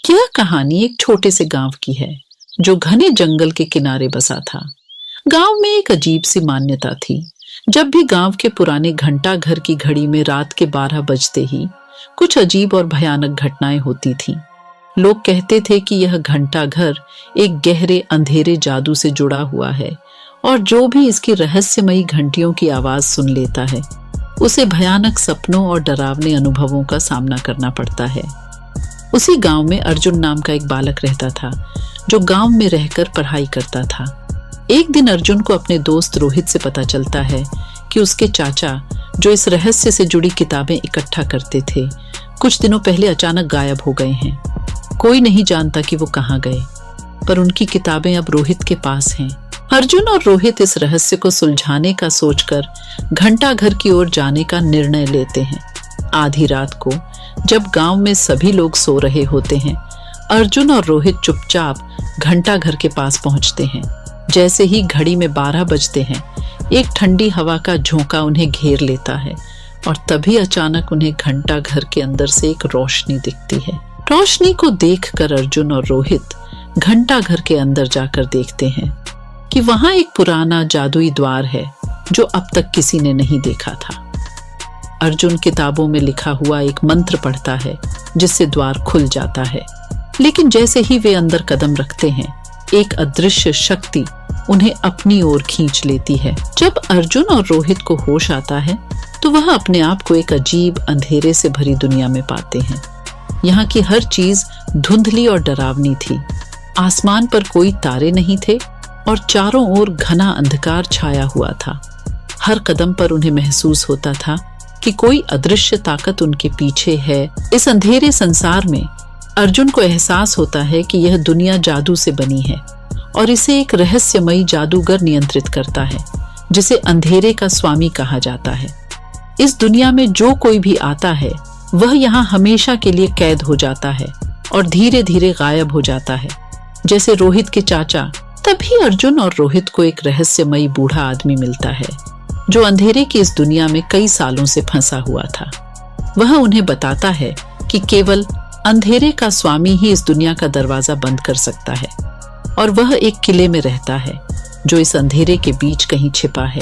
यह कहानी एक छोटे से गांव की है जो घने जंगल के किनारे बसा था। गांव में एक अजीब सी मान्यता थी। जब भी गांव के पुराने घंटा घर की घड़ी में रात के 12 बजते ही कुछ अजीब और भयानक घटनाएं होती थीं। लोग कहते थे कि यह घंटा घर एक गहरे अंधेरे जादू से जुड़ा हुआ है और जो भी इसकी रहस्यमयी घंटियों की आवाज सुन लेता है उसे भयानक सपनों और डरावने अनुभवों का सामना करना पड़ता है। उसी गांव में अर्जुन नाम का एक बालक रहता था जो गांव में रहकर पढ़ाई करता था। एक दिन अर्जुन को अपने दोस्त रोहित से पता चलता है कि उसके चाचा जो इस रहस्य से जुड़ी किताबें इकट्ठा करते थे कुछ दिनों पहले अचानक गायब हो गए हैं। कोई नहीं जानता कि वो कहाँ गए, पर उनकी किताबें अब रोहित के पास हैं। अर्जुन और रोहित इस रहस्य को सुलझाने का सोचकर घंटा घर की ओर जाने का निर्णय लेते हैं। आधी रात को जब गांव में सभी लोग सो रहे होते हैं, अर्जुन और रोहित चुपचाप घंटा घर के पास पहुंचते हैं। जैसे ही घड़ी में 12 बजते हैं, एक ठंडी हवा का झोंका उन्हें घेर लेता है और तभी अचानक उन्हें घंटा घर के अंदर से एक रोशनी दिखती है। रोशनी को देखकर अर्जुन और रोहित घंटा घर के अंदर जाकर देखते हैं कि वहां एक पुराना जादुई द्वार है जो अब तक किसी ने नहीं देखा था। अर्जुन किताबों में लिखा हुआ एक मंत्र पढ़ता है जिससे द्वार खुल जाता है, लेकिन जैसे ही वे अंदर कदम रखते हैं एक अदृश्य शक्ति उन्हें अपनी ओर खींच लेती है। जब अर्जुन और रोहित को होश आता है तो वह अपने आप को एक अजीब अंधेरे से भरी दुनिया में पाते हैं। यहाँ की हर चीज धुंधली और डरावनी थी। आसमान पर कोई तारे नहीं थे और चारों ओर घना अंधकार छाया हुआ था। हर कदम पर उन्हें महसूस होता था कि कोई अदृश्य ताकत उनके पीछे है। इस अंधेरे संसार में अर्जुन को एहसास होता है कि यह दुनिया जादू से बनी है और इसे एक रहस्यमयी जादूगर नियंत्रित करता है जिसे अंधेरे का स्वामी कहा जाता है। इस दुनिया में जो कोई भी आता है वह यहाँ हमेशा के लिए कैद हो जाता है और धीरे धीरे गायब हो जाता है, जैसे रोहित के चाचा। तभी अर्जुन और रोहित को एक रहस्यमयी बूढ़ा आदमी मिलता है जो अंधेरे की इस दुनिया में कई सालों से फंसा हुआ था। वह उन्हें बताता है कि केवल अंधेरे का स्वामी ही इस दुनिया का दरवाजा बंद कर सकता है और वह एक किले में रहता है जो इस अंधेरे के बीच कहीं छिपा है।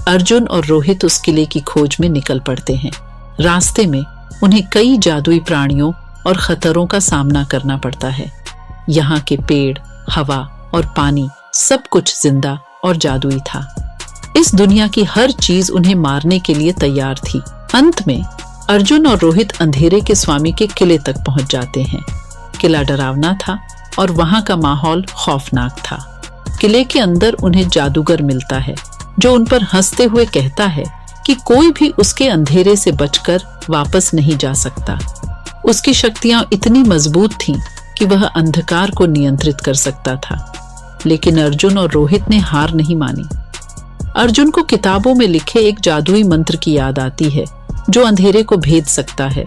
अर्जुन और रोहित उस किले की खोज में निकल पड़ते हैं। रास्ते में उन्हें कई जादुई प्राणियों और खतरों का सामना करना पड़ता है। यहाँ के पेड़, हवा और पानी सब कुछ जिंदा और जादुई था। इस दुनिया की हर चीज उन्हें मारने के लिए तैयार थी। अंत में अर्जुन और रोहित अंधेरे के स्वामी के किले तक पहुंच जाते हैं। किला डरावना था और वहां का माहौल खौफनाक था। किले के अंदर उन्हें जादूगर मिलता है जो उन पर हंसते हुए कहता है कि कोई भी उसके अंधेरे से बचकर वापस नहीं जा सकता। उसकी शक्तियां इतनी मजबूत थीं कि वह अंधकार को नियंत्रित कर सकता था। लेकिन अर्जुन और रोहित ने हार नहीं मानी। अर्जुन को किताबों में लिखे एक जादुई मंत्र की याद आती है जो अंधेरे को भेद सकता है।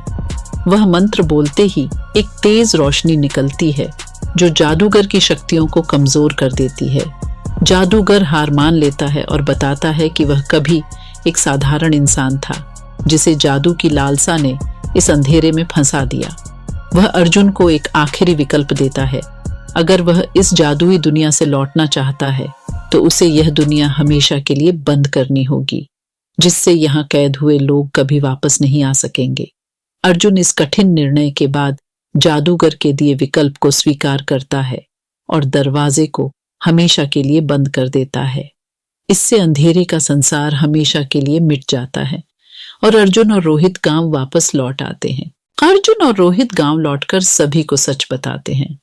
वह मंत्र बोलते ही एक तेज रोशनी निकलती है जो जादूगर की शक्तियों को कमजोर कर देती है। जादूगर हार मान लेता है और बताता है कि वह कभी एक साधारण इंसान था जिसे जादू की लालसा ने इस अंधेरे में फंसा दिया। वह अर्जुन को एक आखिरी विकल्प देता है। अगर वह इस जादुई दुनिया से लौटना चाहता है तो उसे यह दुनिया हमेशा के लिए बंद करनी होगी, जिससे यहाँ कैद हुए लोग कभी वापस नहीं आ सकेंगे। अर्जुन इस कठिन निर्णय के बाद जादूगर के दिए विकल्प को स्वीकार करता है और दरवाजे को हमेशा के लिए बंद कर देता है। इससे अंधेरे का संसार हमेशा के लिए मिट जाता है और अर्जुन और रोहित गांव वापस लौट आते हैं। अर्जुन और रोहित गांव लौटकर सभी को सच बताते हैं,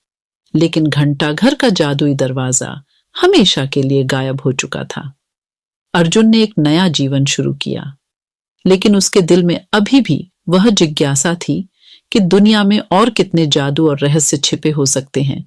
लेकिन घंटा घर का जादुई दरवाजा हमेशा के लिए गायब हो चुका था। अर्जुन ने एक नया जीवन शुरू किया, लेकिन उसके दिल में अभी भी वह जिज्ञासा थी कि दुनिया में और कितने जादू और रहस्य छिपे हो सकते हैं